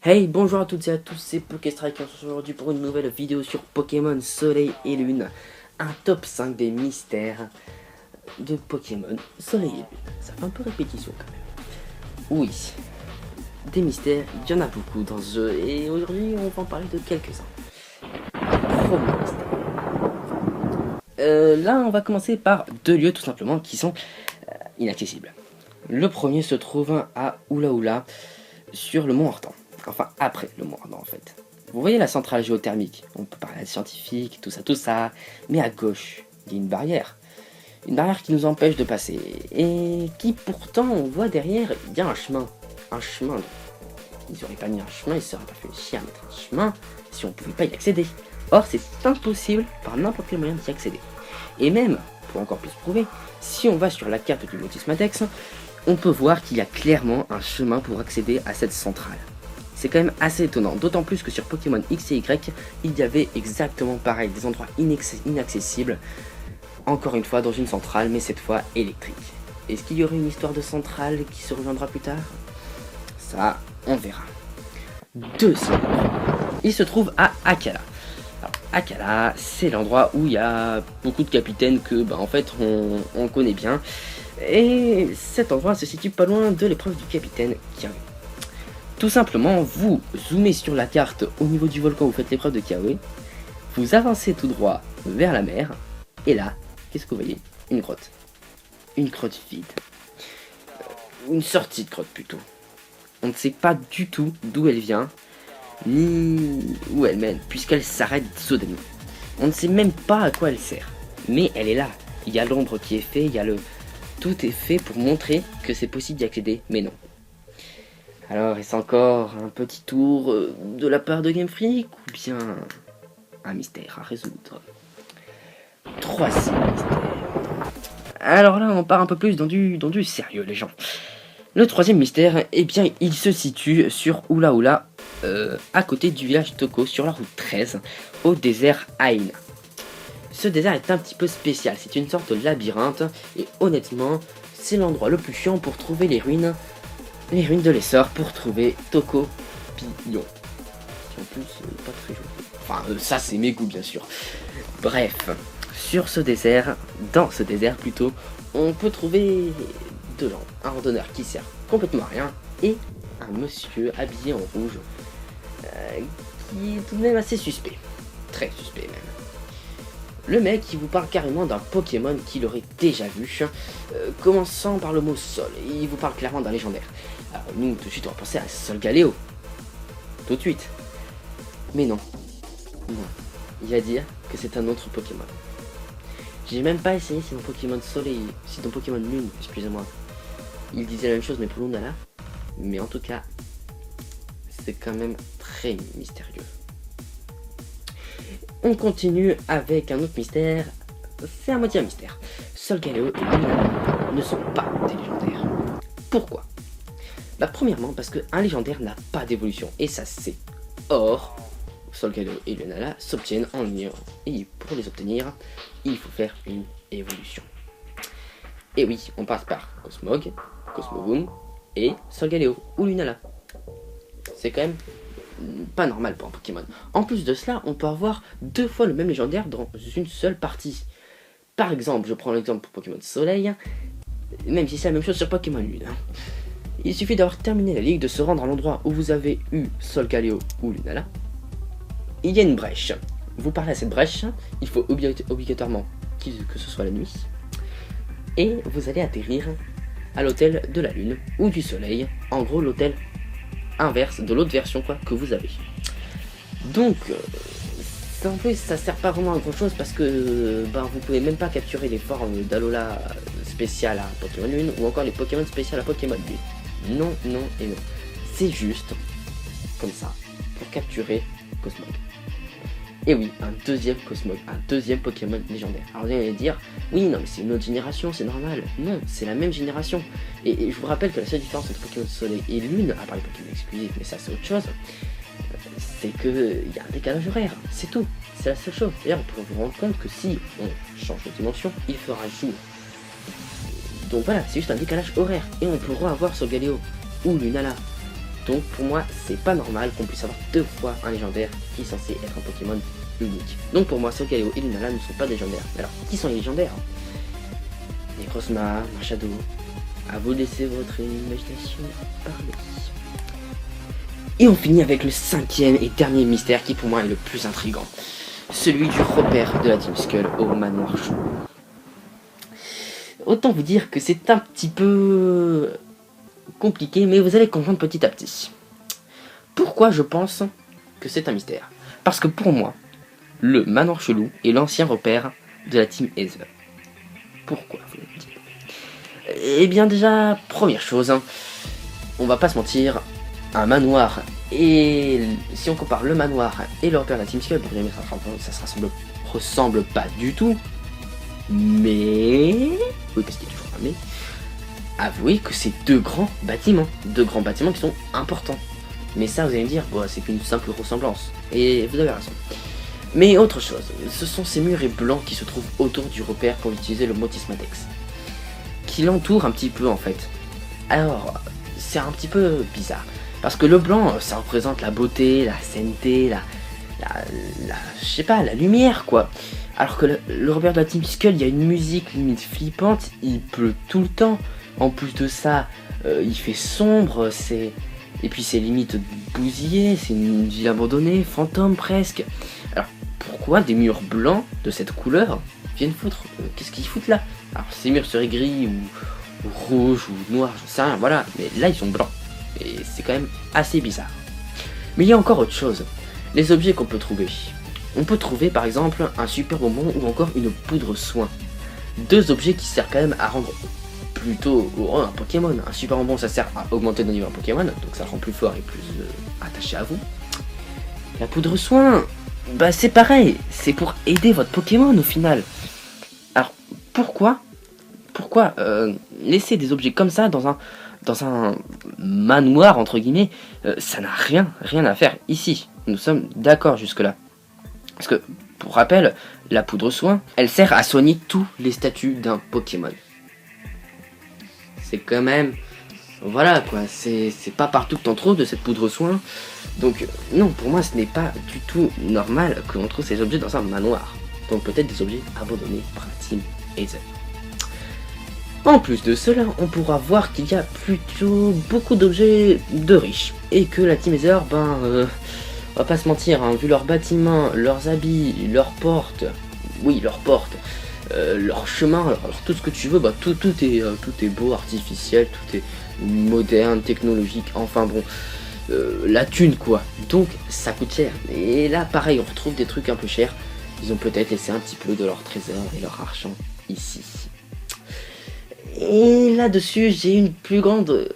Hey, bonjour à toutes et à tous, c'est Pokéstrike. On se retrouve aujourd'hui pour une nouvelle vidéo sur Pokémon Soleil et Lune. Un top 5 des mystères de Pokémon Soleil et Lune. Ça fait un peu répétition quand même. Oui, des mystères, il y en a beaucoup dans ce jeu et aujourd'hui on va en parler de quelques-uns. Premier mystère. Là on va commencer par deux lieux tout simplement qui sont inaccessibles. Le premier se trouve à Oula Oula sur le mont Hortan. Enfin, après le mont Ardent en fait. Vous voyez la centrale géothermique, on peut parler à scientifique, tout ça, mais à gauche, il y a une barrière. Une barrière qui nous empêche de passer, et qui pourtant, on voit derrière, il y a un chemin. Un chemin. Ils n'auraient pas mis un chemin, ils ne seraient pas fait chier à mettre un chemin si on ne pouvait pas y accéder. Or, c'est impossible par n'importe quel moyen d'y accéder. Et même, pour encore plus prouver, si on va sur la carte du Lotus Madex, on peut voir qu'il y a clairement un chemin pour accéder à cette centrale. C'est quand même assez étonnant, d'autant plus que sur Pokémon X et Y, il y avait exactement pareil, des endroits inaccessibles, encore une fois dans une centrale, mais cette fois électrique. Est-ce qu'il y aurait une histoire de centrale qui se rejoindra plus tard? Ça, on verra. Deuxième endroit, il se trouve à Akkala. Alors, Akkala, c'est l'endroit où il y a beaucoup de capitaines que, en fait, on connaît bien. Et cet endroit se situe pas loin de l'épreuve du capitaine qui arrive. Tout simplement, vous zoomez sur la carte au niveau du volcan où vous faites l'épreuve de Kiawe, vous avancez tout droit vers la mer, et là, qu'est-ce que vous voyez? Une grotte. Une grotte vide. Une sortie de grotte plutôt. On ne sait pas du tout d'où elle vient, ni où elle mène, puisqu'elle s'arrête soudainement. On ne sait même pas à quoi elle sert, mais elle est là. Il y a l'ombre qui est fait, tout est fait pour montrer que c'est possible d'y accéder, mais non. Alors, est-ce encore un petit tour de la part de Game Freak ou bien un mystère à résoudre? Troisième mystère. Alors là, on part un peu plus dans du sérieux, les gens. Le troisième mystère, eh bien, il se situe sur Oula Oula, à côté du village Toko, sur la route 13, au désert Aina. Ce désert est un petit peu spécial, c'est une sorte de labyrinthe, et honnêtement, c'est l'endroit le plus chiant pour trouver les ruines de l'essor pour trouver Toko Pillon. Qui en plus pas très joli. Enfin, ça c'est mes goûts bien sûr. Bref, sur ce désert, dans ce désert plutôt, on peut trouver deux gens. Un randonneur qui sert complètement à rien et un monsieur habillé en rouge qui est tout de même assez suspect. Très suspect même. Le mec qui vous parle carrément d'un Pokémon qu'il aurait déjà vu, commençant par le mot sol, et il vous parle clairement d'un légendaire. Alors nous, tout de suite, on va penser à Solgaleo. Tout de suite. Mais non. Non. Il va dire que c'est un autre Pokémon. J'ai même pas essayé si dans Pokémon Soleil, si dans Pokémon Lune, excusez-moi, il disait la même chose mais pour Lunala. Mais en tout cas, c'est quand même très mystérieux. On continue avec un autre mystère, c'est à moitié un mystère. Solgaleo et Lunala ne sont pas des légendaires. Pourquoi? Premièrement parce qu'un légendaire n'a pas d'évolution, et ça c'est. Or, Solgaleo et Lunala s'obtiennent en ignorant, et pour les obtenir, il faut faire une évolution. Et oui, on passe par Cosmog, Cosmoboom et Solgaleo ou Lunala. C'est quand même pas normal pour un Pokémon. En plus de cela, on peut avoir deux fois le même légendaire dans une seule partie. Par exemple, je prends l'exemple pour Pokémon Soleil, même si c'est la même chose sur Pokémon Lune. Il suffit d'avoir terminé la ligue, de se rendre à l'endroit où vous avez eu Solgaleo ou Lunala. Il y a une brèche. Vous parlez à cette brèche, il faut obligatoirement que ce soit la nuit. Et vous allez atterrir à l'hôtel de la Lune ou du Soleil. En gros, l'hôtel inverse de l'autre version que vous avez. Donc en plus ça sert pas vraiment à grand chose parce que vous pouvez même pas capturer les formes d'Alola spéciales à Pokémon Lune ou encore les Pokémon spéciales à Pokémon Lune. Non, non et non. C'est juste comme ça pour capturer Cosmog. Et oui, un deuxième Cosmog, un deuxième Pokémon légendaire. Alors vous allez dire, oui non mais c'est une autre génération, c'est normal. Non, c'est la même génération. Et je vous rappelle que la seule différence entre Pokémon Soleil et Lune, à part les Pokémon exclusifs, mais ça c'est autre chose, c'est qu'il y a un décalage horaire, c'est tout. C'est la seule chose. D'ailleurs, on peut vous rendre compte que si on change de dimension, il fera jour. Donc voilà, c'est juste un décalage horaire. Et on pourra avoir Solgaleo ou Lunala Donc pour moi, c'est pas normal qu'on puisse avoir 2 fois un légendaire qui est censé être un Pokémon unique. Donc pour moi, Solgaleo et Lunala ne sont pas des légendaires. Mais alors, qui sont les légendaires? Necrozma, Marshado. À vous de laisser votre imagination parler. Et on finit avec le 5e et dernier mystère qui pour moi est le plus intriguant. Celui du repère de la Team Skull au manoir chaud. Autant vous dire que c'est un petit peu compliqué, mais vous allez comprendre petit à petit. Pourquoi je pense que c'est un mystère? Parce que pour moi, le manoir chelou est l'ancien repère de la Team Aether. Pourquoi, vous allez me dire? Eh bien déjà, première chose, on va pas se mentir, un manoir, et si on compare le manoir et le repère de la Team Skull, ça se ressemble pas du tout, mais... Oui, parce qu'il y a toujours un mais... Avouez que c'est deux grands bâtiments qui sont importants. Mais ça, vous allez me dire, bon, c'est qu'une simple ressemblance. Et vous avez raison. Mais autre chose, ce sont ces murets blancs qui se trouvent autour du repère pour utiliser le Motismadex. Qui l'entoure un petit peu en fait. Alors, c'est un petit peu bizarre. Parce que le blanc, ça représente la beauté, la sainteté, je sais pas, la lumière quoi. Alors que le repère de la Team Skull, il y a une musique limite flippante, il pleut tout le temps. En plus de ça, il fait sombre, et puis c'est limite bousillé, c'est une ville abandonnée, fantôme presque. Alors pourquoi des murs blancs de cette couleur viennent foutre qu'est-ce qu'ils foutent là? Alors ces murs seraient gris ou rouge ou noir, je sais rien, voilà, mais là ils sont blancs. Et c'est quand même assez bizarre. Mais il y a encore autre chose, les objets qu'on peut trouver. On peut trouver par exemple un super bonbon ou encore une poudre soin. Deux objets qui servent quand même à rendre plutôt heureux un Pokémon. Un super bonbon ça sert à augmenter le niveau d'un Pokémon, donc ça le rend plus fort et plus attaché à vous. La poudre soin, bah c'est pareil, c'est pour aider votre Pokémon au final. Alors pourquoi laisser des objets comme ça dans un manoir entre guillemets, ça n'a rien à faire ici. Nous sommes d'accord jusque là. Parce que, pour rappel, la poudre soin, elle sert à soigner tous les statuts d'un Pokémon. C'est quand même... Voilà quoi, c'est pas partout que t'en trouves de cette poudre soin. Donc non, pour moi ce n'est pas du tout normal que l'on trouve ces objets dans un manoir. Donc peut-être des objets abandonnés par la Team Aether. En plus de cela, on pourra voir qu'il y a plutôt beaucoup d'objets de riches. Et que la Team Aether, on va pas se mentir, hein, vu leurs bâtiments, leurs habits, leurs portes, leur chemin, alors, tout ce que tu veux, tout est beau, artificiel, tout est moderne, technologique, enfin bon, la thune quoi. Donc ça coûte cher. Et là pareil, on retrouve des trucs un peu chers. Ils ont peut-être laissé un petit peu de leur trésor et leur argent ici. Et là-dessus, j'ai une plus grande...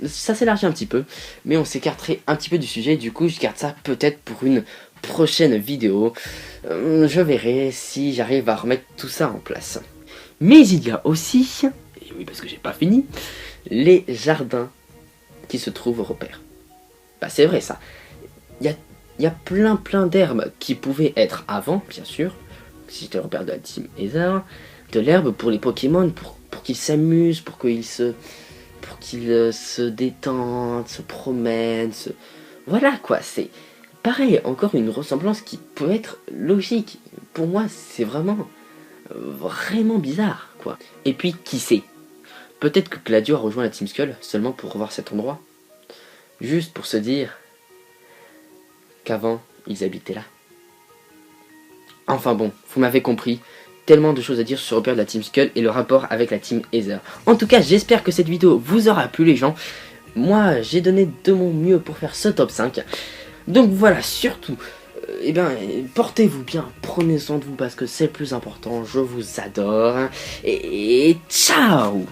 Ça s'élargit un petit peu, mais on s'écarterait un petit peu du sujet, du coup je garde ça peut-être pour une prochaine vidéo. Je verrai si j'arrive à remettre tout ça en place. Mais il y a aussi, et oui parce que j'ai pas fini, les jardins qui se trouvent au repère. Bah c'est vrai ça, il y a plein d'herbes qui pouvaient être avant, bien sûr, si j'étais le repère de la Team Aether, de l'herbe pour les Pokémon, pour qu'ils s'amusent, pour qu'ils se détendent, se promènent, voilà quoi, c'est pareil, encore une ressemblance qui peut être logique. Pour moi, c'est vraiment bizarre, quoi. Et puis, qui sait? Peut-être que Gladio a rejoint la Team Skull seulement pour revoir cet endroit. Juste pour se dire qu'avant, ils habitaient là. Enfin bon, vous m'avez compris. Tellement de choses à dire sur le repère de la Team Skull et le rapport avec la Team Aether. En tout cas, j'espère que cette vidéo vous aura plu les gens. Moi, j'ai donné de mon mieux pour faire ce top 5. Donc voilà, surtout, portez-vous bien, prenez soin de vous parce que c'est le plus important. Je vous adore. Et ciao!